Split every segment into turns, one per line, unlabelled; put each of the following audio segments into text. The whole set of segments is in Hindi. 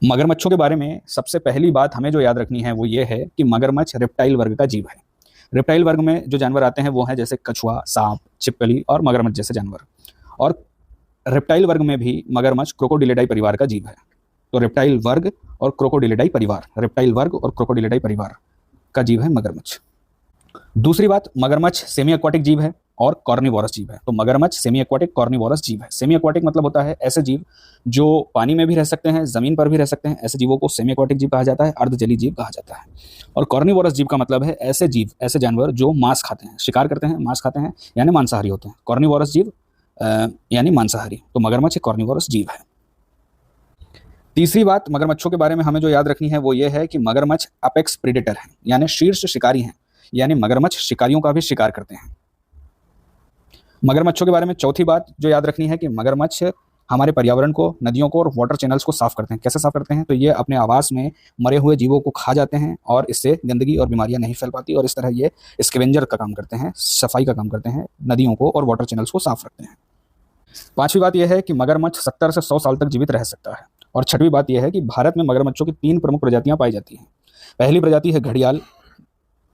मगरमच्छों के बारे में सबसे पहली बात हमें जो याद रखनी है वो ये है कि मगरमच्छ रेप्टाइल वर्ग का जीव है। रेप्टाइल वर्ग में जो जानवर आते हैं वो हैं जैसे कछुआ, सांप, छिपकली और मगरमच्छ जैसे जानवर। और रेप्टाइल वर्ग में भी मगरमच्छ क्रोकोडिलिडाई परिवार का जीव है। तो रेप्टाइल वर्ग और क्रोकोडिलिडाई परिवार, रेप्टाइल वर्ग और क्रोकोडिलिडाई परिवार का जीव है मगरमच्छ। दूसरी बात, मगरमच्छ सेमी एक्वाटिक जीव है और कॉर्निवोरस जीव है। तो मगरमच्छ सेमी एक्वाटिक कॉर्निवोरस जीव है। सेमी एक्वाटिक मतलब होता है ऐसे जीव जो पानी में भी रह सकते हैं, जमीन पर भी रह सकते हैं। ऐसे जीवों को सेमी एक्वाटिक जीव कहा जाता है, अर्धजलीय जीव कहा जाता है। और कॉर्निवोरस जीव का मतलब है ऐसे जीव, ऐसे जानवर जो मांस खाते हैं, शिकार करते हैं, मांस खाते हैं, यानी मांसाहारी होते हैं। कॉर्निवोरस जीव यानी मांसाहारी। तो मगरमच्छ एक कॉर्निवोरस जीव है। तीसरी बात, मगरमच्छों के बारे में हमें जो याद रखनी है वो ये है कि मगरमच्छ अपेक्स प्रेडेटर है, यानी शीर्ष शिकारी हैं। यानी मगरमच्छ शिकारियों का भी शिकार करते हैं। मगरमच्छों के बारे में चौथी बात जो याद रखनी है कि मगरमच्छ हमारे पर्यावरण को, नदियों को और वाटर चैनल्स को साफ करते हैं। कैसे साफ करते हैं? तो ये अपने आवास में मरे हुए जीवों को खा जाते हैं और इससे गंदगी और बीमारियां नहीं फैल पाती, और इस तरह ये स्कैवेंजर का काम करते हैं, सफाई का काम करते हैं, नदियों को और वाटर चैनल्स को साफ रखते हैं। पांचवी बात यह है कि मगरमच्छ 70 से 100 साल तक जीवित रह सकता है। और छठवीं बात यह है कि भारत में मगरमच्छों की 3 प्रमुख प्रजातियां पाई जाती हैं। पहली प्रजाति है घड़ियाल,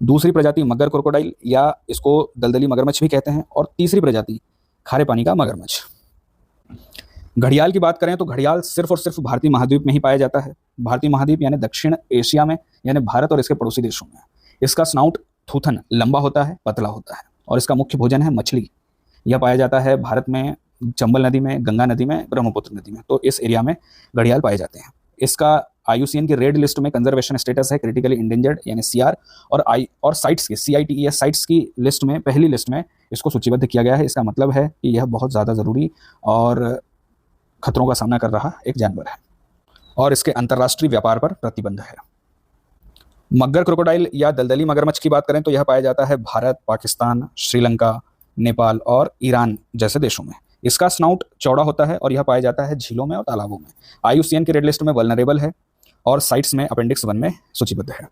दूसरी प्रजाति मगर क्रोकोडाइल या इसको दलदली मगरमच्छ भी कहते हैं, और तीसरी प्रजाति खारे पानी का मगरमच्छ। घड़ियाल की बात करें तो घड़ियाल सिर्फ और सिर्फ भारतीय महाद्वीप में ही पाया जाता है। भारतीय महाद्वीप यानी दक्षिण एशिया में, यानी भारत और इसके पड़ोसी देशों में। इसका स्नाउट थूथन लंबा होता है, पतला होता है, और इसका मुख्य भोजन है मछली। यह पाया जाता है भारत में चंबल नदी में, गंगा नदी में, ब्रह्मपुत्र नदी में। तो इस एरिया में घड़ियाल पाए जाते हैं। इसका IUCN की रेड लिस्ट में कंजर्वेशन स्टेटस है, क्रिटिकली इंडेंजर्ड यानी CR, और साइट्स की CITES साइट्स की लिस्ट में, पहली लिस्ट में इसको सूचीबद्ध किया गया है। इसका मतलब है कि यह बहुत ज़्यादा ज़रूरी और खतरों का सामना कर रहा एक जानवर है, और इसके अंतर्राष्ट्रीय व्यापार पर प्रतिबंध है। मगर क्रोकोडाइल या दलदली मगरमच्छ की बात करें तो यह पाया जाता है भारत, पाकिस्तान, श्रीलंका, नेपाल और ईरान जैसे देशों में। इसका स्नाउट चौड़ा होता है और यह पाया जाता है झीलों में और तालाबों में। IUCN की रेड लिस्ट में वल्नरेबल है और साइट्स में अपेंडिक्स 1 में सूचीबद्ध है।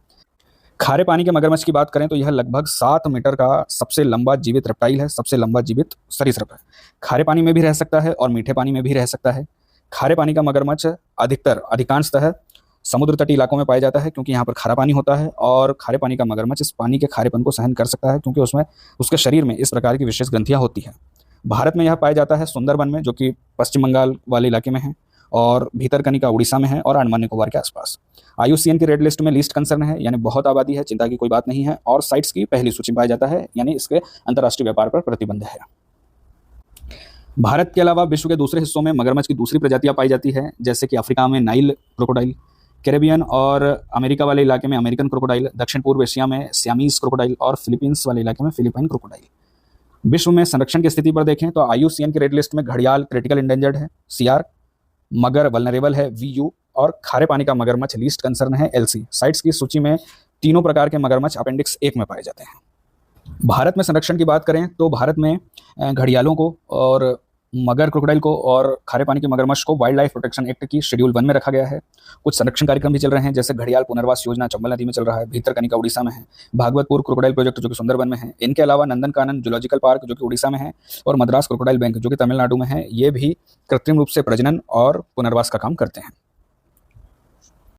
खारे पानी के मगरमच्छ की बात करें तो यह लगभग 7 मीटर का सबसे लंबा जीवित रेप्टाइल है, सबसे लंबा जीवित सरीसृप है। खारे पानी में भी रह सकता है और मीठे पानी में भी रह सकता है। खारे पानी का मगरमच्छ अधिकांशतः समुद्र तटीय इलाकों में पाया जाता है, क्योंकि यहाँ पर खारा पानी होता है, और खारे पानी का मगरमच्छ इस पानी के खारेपन को सहन कर सकता है, क्योंकि उसमें उसके शरीर में इस प्रकार की विशेष ग्रंथियाँ होती हैं। भारत में यह पाया जाता है सुंदरबन में, जो कि पश्चिम बंगाल वाले इलाके में है, और भीतरकनिका उड़ीसा में है, और अंडमान निकोबार के आसपास। IUCN की रेड लिस्ट में लीस्ट कंसर्न है, यानी बहुत आबादी है, चिंता की कोई बात नहीं है, और साइट्स की पहली सूची में पाया जाता है, यानी इसके अंतर्राष्ट्रीय व्यापार पर प्रतिबंध है। भारत के अलावा विश्व के दूसरे हिस्सों में मगरमच्छ की दूसरी प्रजातियां पाई जाती है, जैसे कि अफ्रीका में नाइल क्रोकोडाइल, कैरेबियन और अमेरिका वाले इलाके में अमेरिकन क्रोकोडाइल, दक्षिण पूर्व एशिया में सियामीज क्रोकोडाइल, और फिलीपींस वाले इलाके में फिलीपाइन क्रोकोडाइल। विश्व में संरक्षण की स्थिति पर देखें तो IUCN की रेड लिस्ट में घड़ियाल क्रिटिकल इंडेंजर्ड है, CR, मगर वल्नरेबल है, VU, और खारे पानी का मगरमच्छ लीस्ट कंसर्न है, LC। साइट्स की सूची में तीनों प्रकार के मगरमच्छ अपेंडिक्स 1 में पाए जाते हैं। भारत में संरक्षण की बात करें तो भारत में घड़ियालों को और मगर क्रोकोडाइल को और खारे पानी के मगरमच्छ को वाइल्ड लाइफ प्रोटेक्शन एक्ट की शेड्यूल 1 में रखा गया है। कुछ संरक्षण कार्यक्रम भी चल रहे हैं, जैसे घड़ियाल पुनर्वास योजना चंबल नदी में चल रहा है, भीतरकनिका उड़ीसा में है, भागवतपुर क्रोकोडाइल प्रोजेक्ट जो कि सुंदरबन में है। इनके अलावा नंदनकानन जूलॉजिकल पार्क जो कि उड़ीसा में है, और मद्रास क्रोकोडाइल बैंक जो कि तमिलनाडु में है, ये भी कृत्रिम रूप से प्रजनन और पुनर्वास का काम करते हैं।